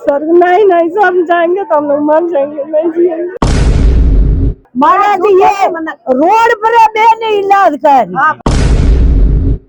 Sir नहीं नहीं सब जाएंगे तो हम लोग मर जाएंगे, नहीं जिएंगे। महाराज ये रोड पर बेने इलाज कर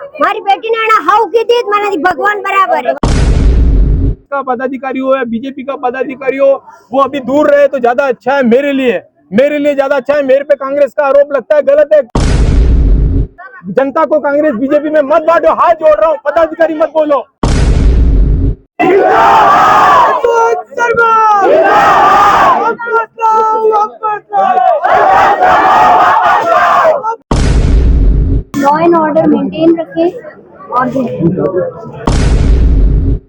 हमारी बेटी ने ना हाउ की थी मैंने भगवान बराबर है। का पदाधिकारी हो या बीजेपी का पदाधिकारी हो, वो अभी दूर रहे तो ज्यादा अच्छा है मेरे लिए ज्यादा अच्छा है। मेरे पे कांग्रेस का आरोप लगता है, गलत है। जनता को कांग्रेस बीजेपी में मत बांटो, हाथ जोड़ रहा हूँ, पदाधिकारी मत बोलो। 'लॉ एंड ऑर्डर' मेंटेन रखें। और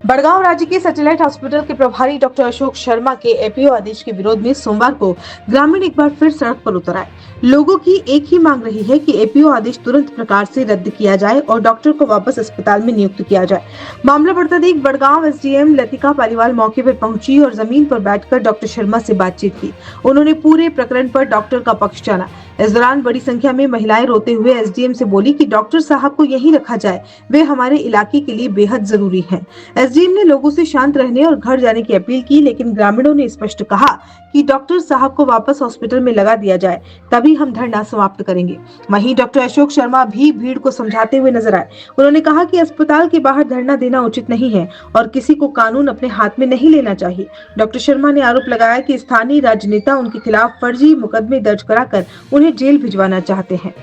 बड़गांव राज्य के सैटेलाइट हॉस्पिटल के प्रभारी डॉक्टर अशोक शर्मा के एपीओ आदेश के विरोध में सोमवार को ग्रामीण एक बार फिर सड़क पर उतर आए। लोगों की एक ही मांग रही है कि एपीओ आदेश तुरंत प्रकार से रद्द किया जाए और डॉक्टर को वापस अस्पताल में नियुक्त किया जाए। मामला बढ़ता देख बड़गांव एसडीएम लतिका पालीवाल मौके पर पहुंची और जमीन पर बैठकर डॉक्टर शर्मा से बातचीत की। उन्होंने पूरे प्रकरण पर डॉक्टर का पक्ष जाना। इस दौरान बड़ी संख्या में महिलाएं रोते हुए एसडीएम से बोली कि डॉक्टर साहब को यहीं रखा जाए, वे हमारे इलाके के लिए बेहद जरूरी हैं। एसडीएम ने लोगों से शांत रहने और घर जाने की अपील की, लेकिन ग्रामीणों ने स्पष्ट कहा कि डॉक्टर साहब को वापस हॉस्पिटल में लगा दिया जाए, तभी हम धरना समाप्त करेंगे। वहीं डॉक्टर अशोक शर्मा भी भीड़ को समझाते हुए नजर आए। उन्होंने कहा कि अस्पताल के बाहर धरना देना उचित नहीं है और किसी को कानून अपने हाथ में नहीं लेना चाहिए। डॉक्टर शर्मा ने आरोप लगाया कि स्थानीय राजनेता उनके खिलाफ फर्जी मुकदमे दर्ज कराकर उन्हें जेल भिजवाना चाहते हैं।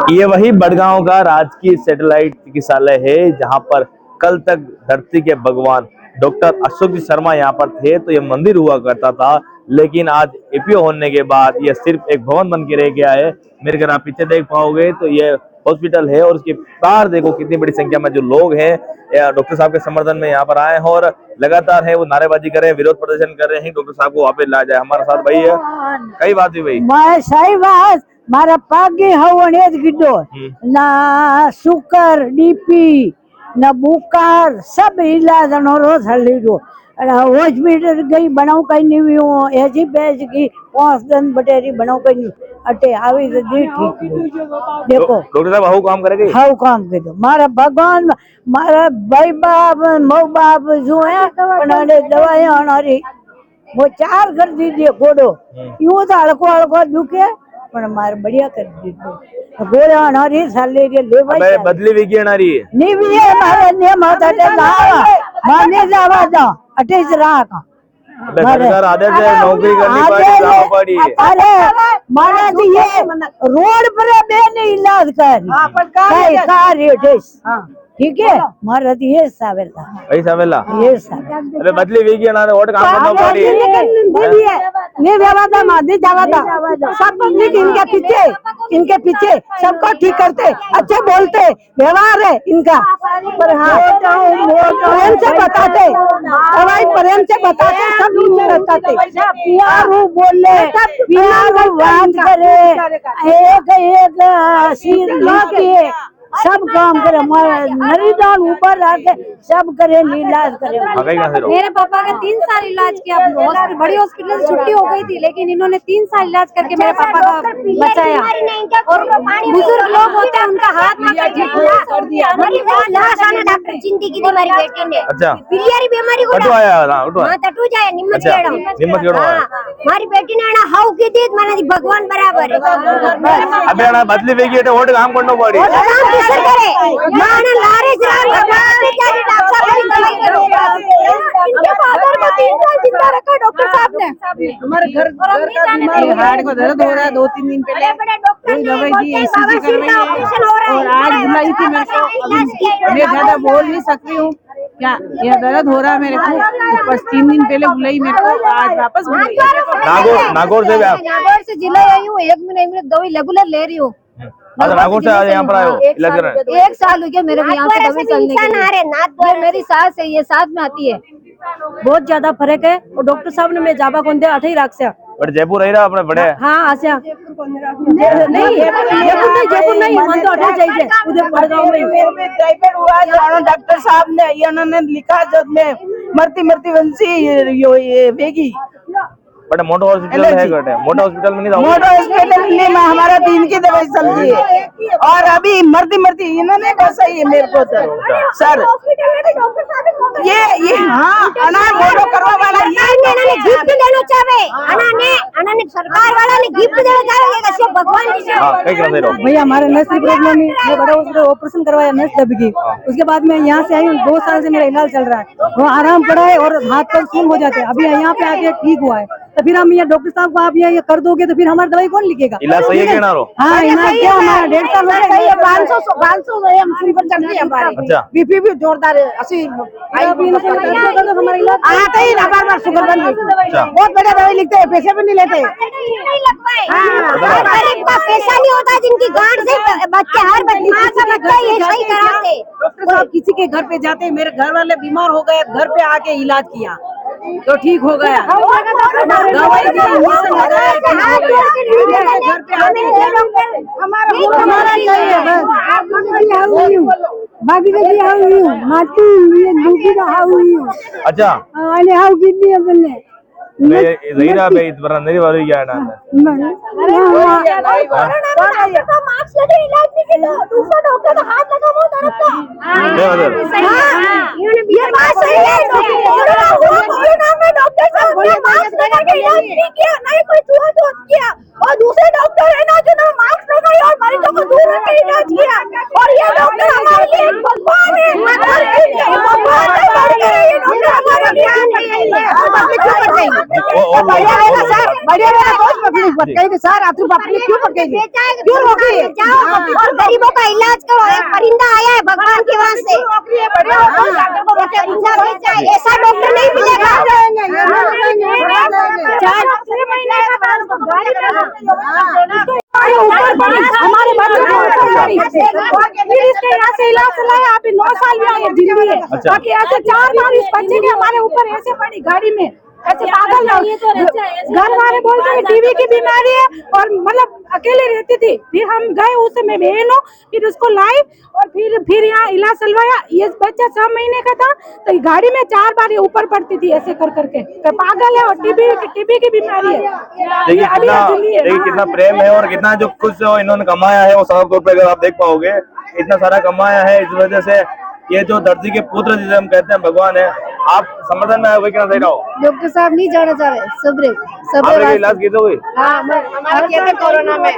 ये वही बड़गांव का राजकीय सैटेलाइट चिकित्सालय है जहां पर कल तक धरती के भगवान डॉक्टर अशोक शर्मा यहाँ पर थे तो ये मंदिर हुआ करता था, लेकिन आज एपीओ होने के बाद ये सिर्फ एक भवन बन के रह गया है। मेरे घर आप पीछे देख पाओगे तो ये हॉस्पिटल है और उसके बाहर देखो कितनी बड़ी संख्या में जो लोग हैं डॉक्टर साहब के समर्थन में यहाँ पर आए हैं और लगातार है वो नारेबाजी कर रहे हैं, विरोध प्रदर्शन कर रहे हैं, डॉक्टर साहब को वापस ला जाए। हमारे साथ भाई है, कई बात हुई भाई सही बात मारा पागी हवणे गिड्डो ना शुकर डीपी ना बुखार सब इलाज रोज हल्ली हॉस्पिटल गई बनाऊ कहीं नहीं हुई ऐसी बैच की 5 दिन बटेरी बनाऊ कहीं अटे आवी तो दी ठीक देखो डॉक्टर साहब हाउ काम करेंगे, हाउ काम के दो मारा भगवान मारा भाई बाप मऊ बाप जो है उन्होंने दवाई हमारी वो 4 कर दीजिए गोड़ो यूं तो हड़को हड़को दुखे पर मार बढ़िया कर दीजिए गोड़ा हमारी साले के ले भाई बदली भी हमारी नहीं भी है हमारे नियम होता है ना माने जावा जा अटे जरा का सरकार आदेश है नौकरी करनी पड़ी। अरे महाराज ये रोड पर बेने इलाज कर ठीक है महाराज ये सावेला ये अरे बदली वीगी ना वोट काम करना पड़ी ये व्यवस्था मादी जावा सब पब्लिक इनके पीछे सबको ठीक करते अच्छे बोलते व्यवहार है इनका पर हाँ प्रेम से बताते दवाई प्रेम से बताते सब बताते प्यार बोले प्यार बात करे एक सिर लेके सब काम करे मरीजों ऊपर आके सब करे इलाज करे। मेरे पापा का 3 साल इलाज किया, बड़ी हॉस्पिटल से छुट्टी हो गई थी लेकिन इन्होंने 3 साल इलाज करके मेरे पापा का बचाया। और बुजुर्ग लोग होते हैं उनका हाथ कर दिया। डॉक्टर चिंती की हमारी बेटी ने बिलियरी बीमारी को टटू जाए हमारी बेटी ने हाउ की थी मैंने भगवान बराबर है। अबे बदली वेगी वोट काम करना पड़ी माने लारे जिंदा रखा डॉक्टर साहब ने। हमारे घर हार्ट को दर्द हो रहा है 2-3 दिन पहले दवाई दी ईसीजी करवाई और आज बुलाई थी मेरे को। मैं ज्यादा बोल नहीं सकती हूँ क्या यह दर्द हो रहा है मेरे को, बस 3 दिन पहले बुलाई मेरे को, आज वापस बुलाई। नागौर से जिला आई हूँ, 1 महीने दवाई रेगुलर ले रही हूँ। नागौर से यहाँ पर आए हो? 1 साल हो गया मेरे यहाँ पे दवाई चलने के। मेरी सास है, ये साथ में आती है। बहुत ज्यादा फर्क है और डॉक्टर साहब ने मैं जाबा कौन दे 8 लाख से बट जयपुर रही रहा अपने बड़े हाँ आशा नहीं जयपुर नहीं मन तो अटल चाहिए उधर पड़गांव में डॉक्टर साहब ने लिखा जब मैं मरती मरती वंशी ये वेगी बट मोटो हॉस्पिटल है गटे मोटो हॉस्पिटल में नहीं जाओगे मोटो हॉस्पिटल में हमारा दिन की दवाई चलती है और अभी मरती मरती इन्होंने बसा है मेरे को सर ये हाँ अना मोटो करवा वाला ने गिफ्ट देना चाहे अना ने सरकार वाला ने गिफ्ट देना चाहे कैसे भगवान जी से हां कई कर दे रहो भैया हमारे नस की प्रॉब्लम है, मैं बड़ा हॉस्पिटल ऑपरेशन करवाया, नस दब गई। उसके बाद मैं यहाँ से आई हूँ, 2 साल से मेरा इलाज चल रहा है, वो आराम पड़ा है और हाथ पैर सून हो जाते हैं। अभी यहाँ पे आके ठीक हुआ है, तो फिर हम ये डॉक्टर साहब को आप ये कर दोगे तो फिर हमारी दवाई कौन लिखेगा? इलाज सही है क्या ना रो हाँ इलाज क्या हमारा 1.5 साल हो गया, 500 हम सुपर चल रही है हमारी अच्छा बीपी भी जोरदार है 80 हमारा इलाज आते ही ना बार शुगर बन गई। अच्छा बहुत बढ़िया दवाई लिखते हैं, पैसे भी नहीं लेते। नहीं लगवाए गरीब का पैसा नहीं होता, जिनकी गांठ से बच्चे हर माँ का बच्चा ये सही कराते। डॉक्टर साहब किसी के घर पे जाते, मेरे घर वाले बीमार हो गए, घर पे आके इलाज किया तो ठीक हो गया, दवाई दी, इंजेक्शन लगाया, घर पे आके हमारा चाहिए बस बाकी माटी ये दूसरी का अच्छा आणि हाव किती आपने मैं रहीरा बे इतना नहीं वाली क्या ना मार्क्स लगे इलाज नहीं किया, दूसरा डॉक्टर का हाथ लगा वो तरफ का। क्या मतलब ये बात सही है, कोरोना में डॉक्टर साहब ने मास्क लगा के इलाज नहीं किया, ना ही कोई छुआ किया, और दूसरे डॉक्टर है ना जो ना मास्क लगाए और मरीजों को दूर रख के इलाज किया, और ये डॉक्टर हमारे लिए एक भगवान है, भगवान है ये डॉक्टर हमारे लिए बढ़िया रहेगा सर, बढ़िया रहेगा बहुत पब्लिक बढ़ गई सर, आप पब्लिक क्यों बढ़ गई, क्यों रोक रही है? और गरीबों का इलाज करो, एक परिंदा आया है भगवान के वहाँ से, ऐसा डॉक्टर नहीं मिलेगा। 4 महीने हमारे फिर इसके यहाँ से इलाज चलाया, अभी 9 साल में आए दिल्ली है, बाकी ऐसे 4 बार इस बच्चे ने हमारे ऊपर ऐसे पड़ी गाड़ी में, ऐसे पागल घर वाले बोलते हैं टीबी की बीमारी है, और मतलब अकेले रहती थी, फिर हम गए उस समय बहन हो, फिर उसको लाई और फिर यहाँ इलाज चलवाया। ये बच्चा 6 महीने का था, तो गाड़ी में 4 बार ये ऊपर पड़ती थी ऐसे कर करके, तो पागल है और टीबी की बीमारी है। देखिए कितना प्रेम है और कितना जो कुछ इन्होंने कमाया है वो साफ तौर पे अगर आप देख पाओगे इतना सारा कमाया है, इस वजह से ये जो धरती के पुत्र जिसे हम कहते हैं भगवान है, आप समर्थन में आए क्या सही रहो? डॉक्टर साहब नहीं जाना चाह रहे, सबरे इलाज किए थे हमारे किए थे कोरोना में,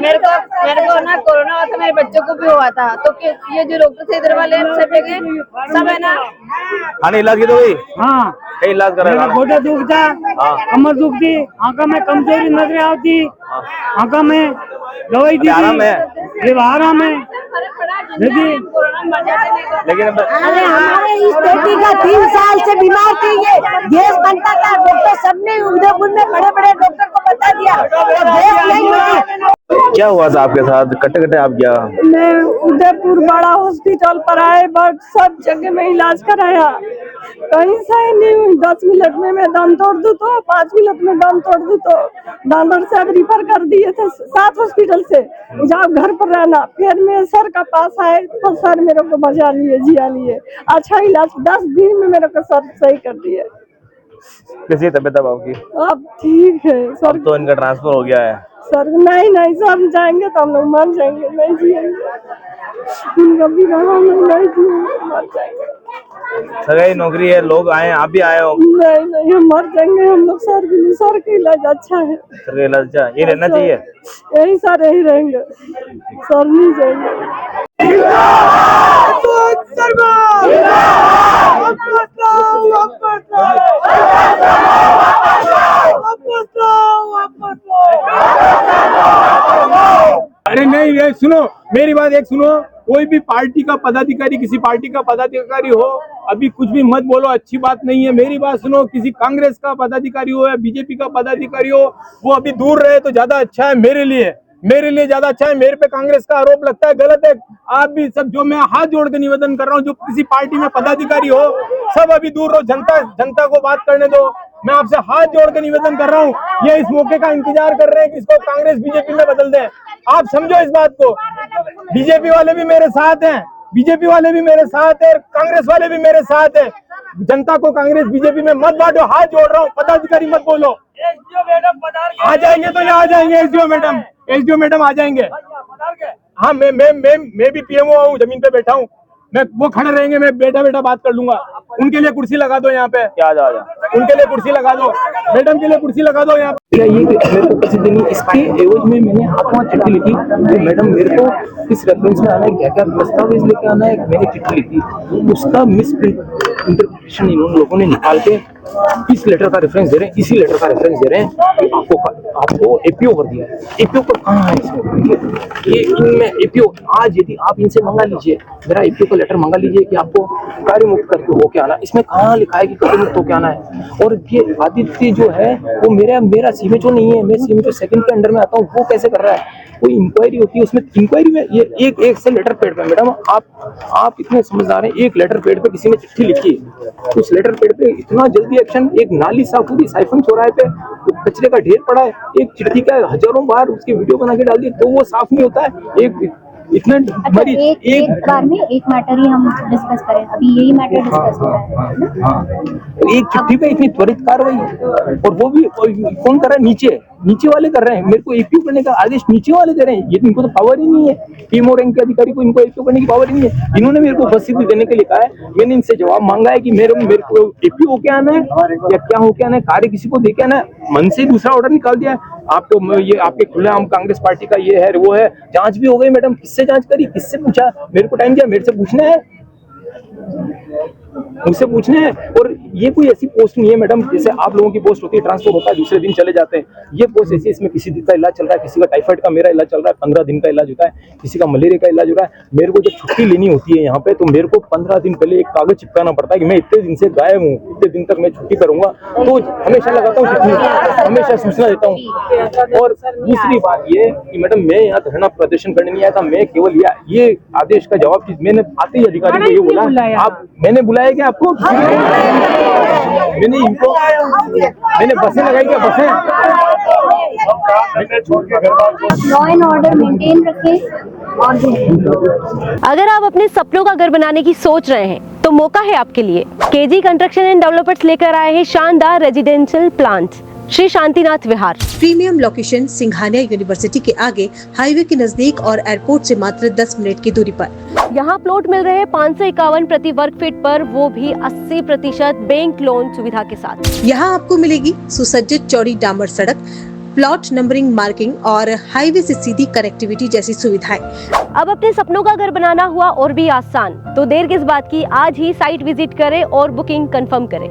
मेरे को ना कोरोना हुआ था, मेरे बच्चों को भी हुआ था, तो ये जो डॉक्टर थे इधर वाले सब है ना। हाँ इलाज किए थे हाँ कई इलाज करा गोडा दुखता, कमर दुखती, आंखों में कमजोरी नजर आती, आंखों में दवाई दी, आराम है आराम है लेकिन अरे हमारे इस बेटी का 3 साल से बीमार थी, ये गैस बनता था, डॉक्टर सबने उदयपुर में बड़े बड़े डॉक्टर को बता दिया, गैस नहीं होती। क्या हुआ था आपके साथ? कटे कटे आप क्या? मैं उदयपुर बड़ा हॉस्पिटल पर आए, बट सब जगह में इलाज कराया, कहीं से नहीं हुई। 10 मिनट में मैं दम तोड़ दूं तो 5 मिनट में दम तोड़ दूं तो डॉक्टर साहब रिफर कर दिए थे 7 हॉस्पिटल से, जाओ घर पर रहना। फिर मैं सर का पास आए तो सर मेरे को बचा लिए, जिया लिए, अच्छा इलाज 10 दिन में मेरे को सर सही कर दिए। कैसी तबीयत है आपकी? अब ठीक है सर, तो इनका ट्रांसफर हो गया है सर नहीं सर जाएंगे तो हम लोग मर जाएंगे, नहीं जिएंगे, इनका भी नहीं जिएंगे, मर जाएंगे। सरकारी नौकरी है, लोग आए, आप भी आए हो? नहीं हम मर जाएंगे हम लोग, सर के लिए, सर का इलाज अच्छा है, सर का इलाज अच्छा ये रहना चाहिए, यही सर यही रहेंगे, सर नहीं जाएंगे। अरे नहीं, ये सुनो मेरी बात, एक सुनो, कोई भी पार्टी का पदाधिकारी, किसी पार्टी का पदाधिकारी हो, अभी कुछ भी मत बोलो, अच्छी बात नहीं है। मेरी बात सुनो, किसी कांग्रेस का पदाधिकारी हो या बीजेपी का पदाधिकारी हो, वो अभी दूर रहे तो ज्यादा अच्छा है मेरे लिए ज्यादा अच्छा है। मेरे पे कांग्रेस का आरोप लगता है, गलत है। आप भी सब, जो मैं हाथ जोड़ के निवेदन कर रहा हूँ, जो किसी पार्टी में पदाधिकारी हो, सब अभी दूर रहो, जनता को बात करने दो। मैं आपसे हाथ जोड़ के निवेदन कर रहा हूँ, ये इस मौके का इंतजार कर रहे हैं कि इसको कांग्रेस बीजेपी में बदल दें। आप समझो इस बात को, बीजेपी वाले भी मेरे साथ हैं, बीजेपी वाले भी मेरे साथ है, कांग्रेस वाले भी मेरे साथ है। जनता को कांग्रेस बीजेपी में मत बांटो, हाथ जोड़ रहा हूँ, पदाधिकारी मत बोलो। आ जाएंगे तो यहाँ आ जाएंगे, एसडीओ मैडम आ जाएंगे। हाँ मैं भी पीएमओ हूँ, जमीन पे बैठा हूँ, मैं वो खड़े रहेंगे, मैं बेटा बात कर लूंगा। उनके लिए कुर्सी लगा दो यहाँ पे, क्या जा उनके लिए कुर्सी लगा दो, मैडम के लिए कुर्सी लगा दो यहाँ पे। क्या ये मेरे को पैसे देनी, इसके एवज में मैंने हाथों चिट्ठी लिखी कि मैडम मेरे को किस रेफरेंस में आना है, क्या क्या दस्तावेज लेके आना है, मैंने चिट्ठी लिखी। उसका मिस इंटरप्रिटेशन इन लोगों ने निकाल के इस लेटर का रेफरेंस दे रहे हैं, इसी लेटर का रेफरेंस दे रहे हैं कि आपको एपीओ कर दिया है। एपीओ का कहाँ है इसमें? ये इनमें एपीओ, आज यदि आप इनसे मंगा लीजिए, मेरा एपीओ का लेटर मंगा लीजिए कि आपको कार्य मुक्त करके होके आना, इसमें कहाँ लिखा है कि कार्य मुक्त होके आना है? और ये आदित्य जो है वो मेरा सीएमएचओ नहीं है, मैं सीएमएचओ सेकंड के अंडर में आता हूँ, वो कैसे कर रहा है? कोई इंक्वायरी होती है, उसमें इंक्वायरी में ये एक से लेटर पेड पे, मैडम आप इतने समझदार हैं, एक लेटर पेड पे किसी ने चिट्ठी लिखी, उस लेटर पेड पे इतना जल्दी एक्शन, एक नाली साफ हुई साइफन चौराहे पे कचरे का ढेर पड़ा है, एक चिट्ठी का हजारों बार उसकी वीडियो बना के डाल दी तो वो साफ नहीं होता है। एक इतने मरीज एक बार में एक मैटर ही हम डिस्कस करें, अभी यही मैटर डिस्कस हो रहा है। एक चिट्ठी पे इतनी त्वरित कार्रवाई, और वो भी कौन कर रहा है? नीचे वाले कर रहे हैं। मेरे को एपीओ करने का आदेश नीचे वाले दे रहे हैं, ये इनको तो पावर ही नहीं है, पीएमओ रैंक के अधिकारी को इनको एपीओ करने की पावर ही नहीं है। इन्होंने मेरे को बस सीधी देने के लिए कहा है, मैंने इनसे जवाब मांगा है कि मेरे को एपीओ क्या आना है या क्या हो क्या आना है, कार्य किसी को दे के आना है, मन से दूसरा ऑर्डर निकाल दिया है। आपको ये आपके खुलेआम कांग्रेस पार्टी का ये है वो है, जांच भी हो गई मैडम, किससे जांच करी, किससे पूछा? मेरे को टाइम दिया, मेरे से पूछना है, मुझसे पूछना है। और ये कोई ऐसी पोस्ट नहीं है मैडम, जैसे आप लोगों की पोस्ट होती है, ट्रांसफर होता है, दूसरे दिन चले जाते हैं। ये पोस्ट ऐसी, इसमें किसी का इलाज चल रहा है, किसी का टाइफाइड का मेरा इलाज चल रहा है, 15 दिन का इलाज होता है, किसी का मलेरिया का इलाज हो रहा है। मेरे को जब छुट्टी लेनी होती है यहाँ पे, तो मेरे को 15 दिन पहले एक कागज चिपकाना पड़ता है कि मैं इतने दिन से गायब हूँ, इतने दिन तक मैं छुट्टी करूंगा, तो हमेशा लगाता हूँ चिट्ठी, हमेशा सूचना देता हूँ। और दूसरी बात ये कि मैडम मैं यहाँ धरना प्रदर्शन करने नहीं आया था, मैं केवल ये आदेश का जवाब, मैंने आते ही अधिकारी को ये बोला, आप मैंने बुलाया क्या आपको? मैंने बसें लगाई क्या? बसें लॉ एंड ऑर्डर मेंटेन रखें। और अगर आप अपने सपनों का घर बनाने की सोच रहे हैं तो मौका है आपके लिए। केजी कंस्ट्रक्शन एंड डेवलपर्स लेकर आए हैं शानदार रेजिडेंशियल प्लांट श्री शांतिनाथ विहार। प्रीमियम लोकेशन सिंघानिया यूनिवर्सिटी के आगे, हाईवे के नजदीक और एयरपोर्ट से मात्र 10 मिनट की दूरी पर। यहाँ प्लॉट मिल रहे हैं 551 प्रति वर्ग फीट पर, वो भी 80% बैंक लोन सुविधा के साथ। यहाँ आपको मिलेगी सुसज्जित चौड़ी डामर सड़क, प्लॉट नंबरिंग, मार्किंग और हाईवे से सीधी कनेक्टिविटी जैसी सुविधाएं। अब अपने सपनों का घर बनाना हुआ और भी आसान, तो देर किस बात की, आज ही साइट विजिट करें और बुकिंग कंफर्म करें।